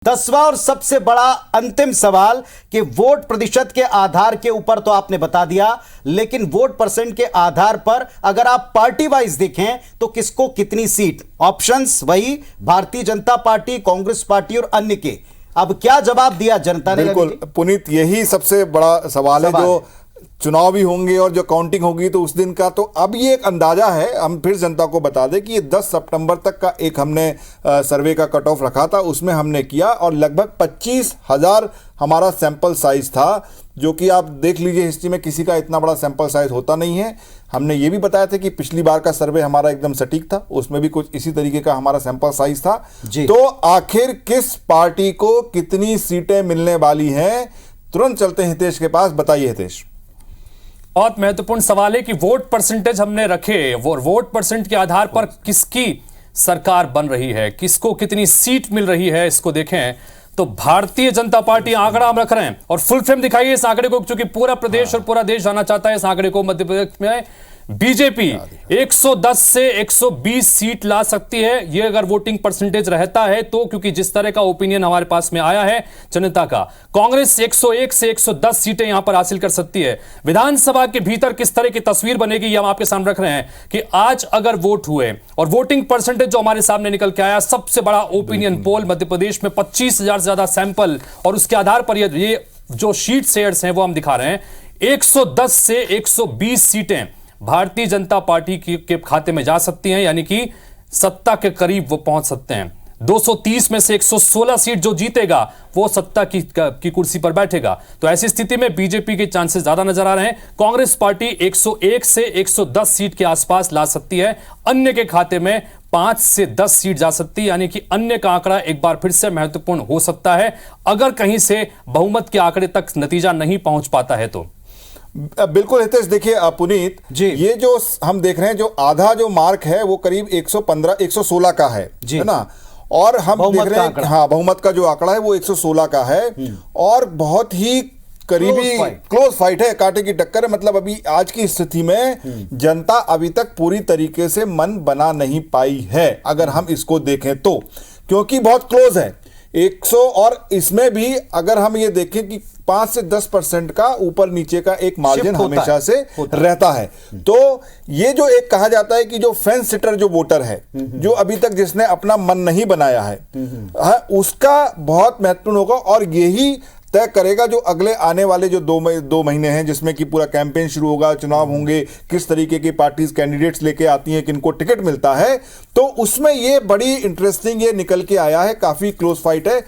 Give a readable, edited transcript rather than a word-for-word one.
10वां और सबसे बड़ा अंतिम सवाल कि वोट प्रतिशत के आधार के ऊपर तो आपने बता दिया, लेकिन वोट परसेंट के आधार पर अगर आप पार्टी वाइज देखें तो किसको कितनी सीट, ऑप्शंस वही भारतीय जनता पार्टी, कांग्रेस पार्टी और अन्य के। अब क्या जवाब दिया जनता ने? बिल्कुल पुनीत, यही सबसे बड़ा सवाल है। जो चुनाव भी होंगे और जो काउंटिंग होगी तो उस दिन का तो अब ये एक अंदाजा है। हम फिर जनता को बता दें कि ये 10 सितंबर तक का एक हमने सर्वे का कट ऑफ रखा था, उसमें हमने किया और लगभग 25,000 हमारा सैंपल साइज था, जो कि आप देख लीजिए हिस्ट्री में किसी का इतना बड़ा सैंपल साइज होता नहीं है। हमने ये भी बताया था कि पिछली बार का सर्वे हमारा एकदम सटीक था, उसमें भी कुछ इसी तरीके का हमारा सैंपल साइज था। तो आखिर किस पार्टी को कितनी सीटें मिलने वाली हैं, तुरंत चलते हैं हितेश के पास। बताइए हितेश। बहुत महत्वपूर्ण सवाल है कि वोट परसेंटेज हमने रखे, वो वोट परसेंट के आधार पर किसकी सरकार बन रही है, किसको कितनी सीट मिल रही है, इसको देखें तो भारतीय जनता पार्टी आंकड़ा हम रख रहे हैं और फुल फ्रेम दिखाइए इस आंकड़े को, क्योंकि पूरा प्रदेश और पूरा देश जाना चाहता है इस आंकड़े को। मध्य प्रदेश में बीजेपी 110 से 120 सीट ला सकती है, ये अगर वोटिंग परसेंटेज रहता है तो, क्योंकि जिस तरह का ओपिनियन हमारे पास में आया है जनता का। कांग्रेस 101 से 110 सीटें यहां पर हासिल कर सकती है। विधानसभा के भीतर किस तरह की तस्वीर बनेगी ये हम आपके सामने रख रहे हैं कि आज अगर वोट हुए और वोटिंग परसेंटेज जो हमारे सामने निकल के आया, सबसे बड़ा ओपिनियन पोल मध्य प्रदेश में 25,000 से ज्यादा सैंपल, और उसके आधार पर ये जो शीट शेयर्स हैं वो हम दिखा रहे हैं। 110 से 120 सीटें भारतीय जनता पार्टी के खाते में जा सकती हैं, यानी कि सत्ता के करीब वो पहुंच सकते हैं। 230 में से 116 सीट जो जीतेगा वो सत्ता की कुर्सी पर बैठेगा। तो ऐसी स्थिति में बीजेपी के चांसेस ज्यादा नजर आ रहे हैं। कांग्रेस पार्टी 101 से 110 सीट के आसपास ला सकती है, अन्य के खाते में 5 से 10 सीट जा सकती है, यानी कि अन्य का आंकड़ा एक बार फिर से महत्वपूर्ण हो सकता है अगर कहीं से बहुमत के आंकड़े तक नतीजा नहीं पहुंच पाता है तो। बिल्कुल हितेश, देखिए पुनीत जी, ये जो हम देख रहे हैं जो आधा जो मार्क है वो करीब 116 का है ना, और हम देख रहे हैं हाँ बहुमत का जो आंकड़ा है वो 116 का है और बहुत ही करीबी क्लोज फाइट है, कांटे की टक्कर है। मतलब अभी आज की स्थिति में जनता अभी तक पूरी तरीके से मन बना नहीं पाई है अगर हम इसको देखें तो, क्योंकि बहुत क्लोज है 100, और इसमें भी अगर हम ये देखें कि 5 से 10% का ऊपर नीचे का एक मार्जिन हमेशा से रहता है। तो ये जो एक कहा जाता है कि जो फेंस सिटर जो वोटर है, जो अभी तक जिसने अपना मन नहीं बनाया है, उसका बहुत महत्वपूर्ण होगा और यही तय करेगा जो अगले आने वाले जो दो महीने हैं जिसमें कि पूरा कैंपेन शुरू होगा, चुनाव होंगे, किस तरीके की पार्टीज कैंडिडेट्स लेके आती हैं, किनको टिकट मिलता है। तो उसमें ये बड़ी इंटरेस्टिंग ये निकल के आया है, काफी क्लोज फाइट है।